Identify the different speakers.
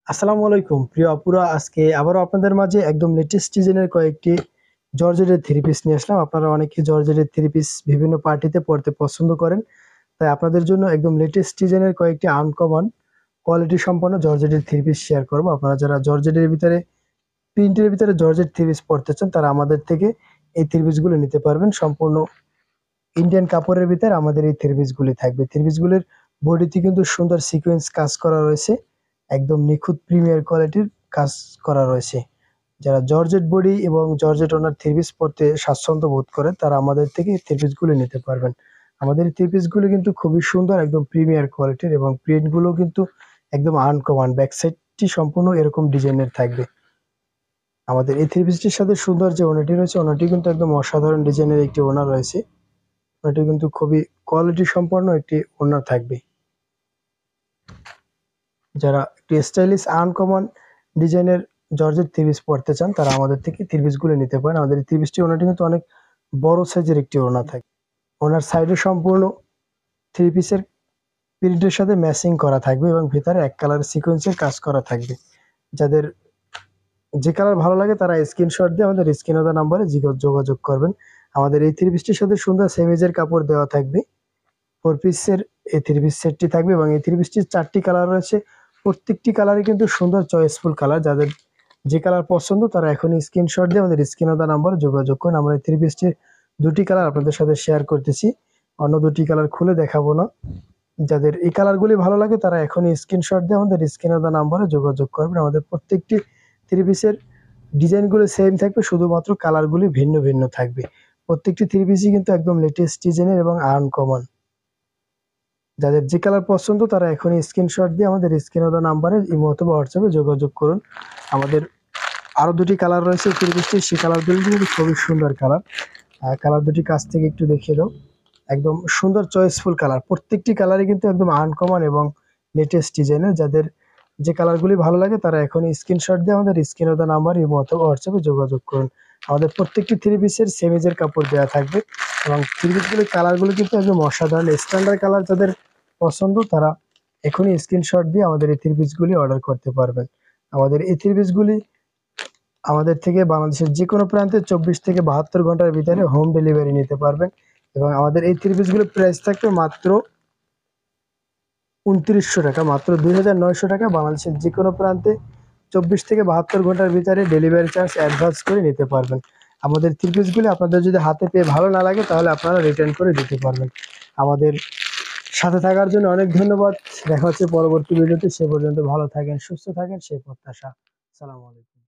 Speaker 1: আসসালামু আলাইকুম প্রিয় আপুরা, আজকে আবারও আপনাদের মাঝে একদম লেটেস্ট ডিজাইনের কয়েকটি জর্জেটের থ্রি পিস নিয়ে আসলাম। আপনারা অনেকে জর্জেটের থ্রি পিস বিভিন্ন পার্টিতে পড়তে পছন্দ করেন, তাই আপনাদের জন্য একদম লেটেস্ট ডিজাইনের কয়েকটি আনকমন কোয়ালিটি সম্পন্ন জর্জেটের থ্রি পিস শেয়ার করবো। আপনারা যারা জর্জেটের ভিতরে প্রিন্টের ভিতরে জর্জেট থ্রি পিস পড়তে চান তারা আমাদের থেকে এই থ্রি পিসগুলো নিতে পারবেন। সম্পূর্ণ ইন্ডিয়ান কাপড়ের ভিতরে আমাদের এই থ্রি পিসগুলি থাকবে। থ্রি পিসগুলির বডিতে কিন্তু সুন্দর সিকোয়েন্স কাজ করা রয়েছে, একদম নিখুঁত প্রিমিয়ার কোয়ালিটির কাজ করা রয়েছে। যারা জর্জেট বডি এবং জর্জেট ওনার থ্রি পিস পরতে স্বাচ্ছন্দ্য বোধ করেন তারা আমাদের থেকে এই থ্রি পিসগুলি নিতে পারবেন। আমাদের এই থ্রি পিসগুলি কিন্তু খুবই সুন্দর, একদম প্রিমিয়ার কোয়ালিটির, এবং প্রিন্টগুলো কিন্তু একদম আনকমন। ব্যাক সাইডটি সম্পূর্ণ এরকম ডিজাইনের থাকবে। আমাদের এই থ্রি পিসটির সাথে সুন্দর যে ওনাটি রয়েছে, ওনাটি কিন্তু একদম অসাধারণ ডিজাইনের একটি ওনা রয়েছে। ওনাটি কিন্তু খুবই কোয়ালিটি সম্পন্ন একটি ওনা থাকবে। যারা একটু স্টাইলিশ আনকমন ডিজাইনের জর্জেট থ্রি পিস পড়তে চান তারা আমাদের থেকে থ্রি পিসগুলো নিতে পারেন। আমাদের এই থ্রি পিসটি ওনাটি কিন্তু অনেক বড় সাইজের একটি ওনা থাকে। ওনার সাইডে সম্পূর্ণ থ্রি পিসের প্রিন্টের সাথে ম্যাচিং করা থাকবে এবং ভিতরে এক কালার সিকোয়েন্সের কাজ করা থাকবে। যাদের যে কালার ভালো লাগে তারা স্ক্রিনশট দিয়ে আমাদের স্ক্রিনে দেওয়া নাম্বারে যোগাযোগ করবেন। আমাদের এই থ্রি পিসটির সাথে সুন্দর সেমিজের কাপড় দেওয়া থাকবে। ফোর পিসের এই থ্রি পিস সেটটি থাকবে এবং এই থ্রি পিসটির 4টি কালার রয়েছে। প্রত্যেকটি কালারই কিন্তু সুন্দর চয়েসফুল কালার। যাদের যে কালার পছন্দ তারা এখনই স্ক্রিনশট দিয়ে আমাদের স্ক্রিনে দেওয়া নাম্বারে যোগাযোগ করুন। আমরা এই থ্রি পিসটির 2টি কালার আপনাদের সাথে শেয়ার করতেছি, অন্য 2টি কালার খুলে দেখাবো না। যাদের এই কালারগুলি ভালো লাগে তারা এখনই স্ক্রিনশট দিয়ে আমাদের স্ক্রিনে দেওয়া নাম্বারে যোগাযোগ করবেন। আমাদের প্রত্যেকটি থ্রি পিসের ডিজাইনগুলো সেম থাকবে, শুধুমাত্র কালারগুলি ভিন্ন ভিন্ন থাকবে। প্রত্যেকটি থ্রি পিসই কিন্তু একদম লেটেস্ট ডিজাইনের এবং আনকমন। যাদের যে কালার পছন্দ তারা এখনই স্ক্রিনশট দিয়ে আমাদের স্ক্রিনে দেওয়া নাম্বারে ইমো অথবা হোয়াটসঅ্যাপে যোগাযোগ করুন। আমাদের আরো 2টি কালার রয়েছে থ্রি পিসটির, সেই কালারগুলি কিন্তু খুবই সুন্দর কালার। কালার 2টি কাছ থেকে একটু দেখিয়ে দাও। একদম সুন্দর চয়েসফুল কালার, প্রত্যেকটি কালারই কিন্তু একদম আনকমন এবং লেটেস্ট ডিজাইনের। যাদের যে কালারগুলি ভালো লাগে তারা এখনই স্ক্রিনশট দিয়ে আমাদের স্ক্রিনে দেওয়া নাম্বার ইমো অথবা হোয়াটসঅ্যাপে যোগাযোগ করুন। আমাদের প্রত্যেকটি থ্রি পিসের সেমিজের কাপড় দেওয়া থাকবে এবং থ্রি পিসগুলির কালারগুলো কিন্তু একদম অসাধারণ স্ট্যান্ডার্ড কালার। যাদের পছন্দ তারা এখনই স্ক্রিনশট দিয়ে আমাদের এই থ্রি পিসগুলি অর্ডার করতে পারবেন। আমাদের এই থ্রি পিসগুলি আমাদের থেকে বাংলাদেশের যে কোনো প্রান্তে 24 থেকে 72 ঘন্টার ভিতরে হোম ডেলিভারি নিতে পারবেন। এবং আমাদের এই থ্রি পিসগুলোর প্রাইস থাকবে মাত্র 2900 টাকা, মাত্র 2900 টাকা। বাংলাদেশের যে কোনো প্রান্তে 24 থেকে 72 ঘন্টার ভিতরে ডেলিভারি চার্জ অ্যাডভান্স করে নিতে পারবেন। আমাদের থ্রি পিসগুলি আপনাদের যদি হাতে পেয়ে ভালো না লাগে তাহলে আপনারা রিটার্ন করে দিতে পারবেন। আমাদের সাথে থাকার জন্য অনেক ধন্যবাদ। দেখা হচ্ছে পরবর্তী ভিডিওতে। সে পর্যন্ত ভালো থাকেন, সুস্থ থাকেন, সেই প্রত্যাশা। আসসালামু আলাইকুম।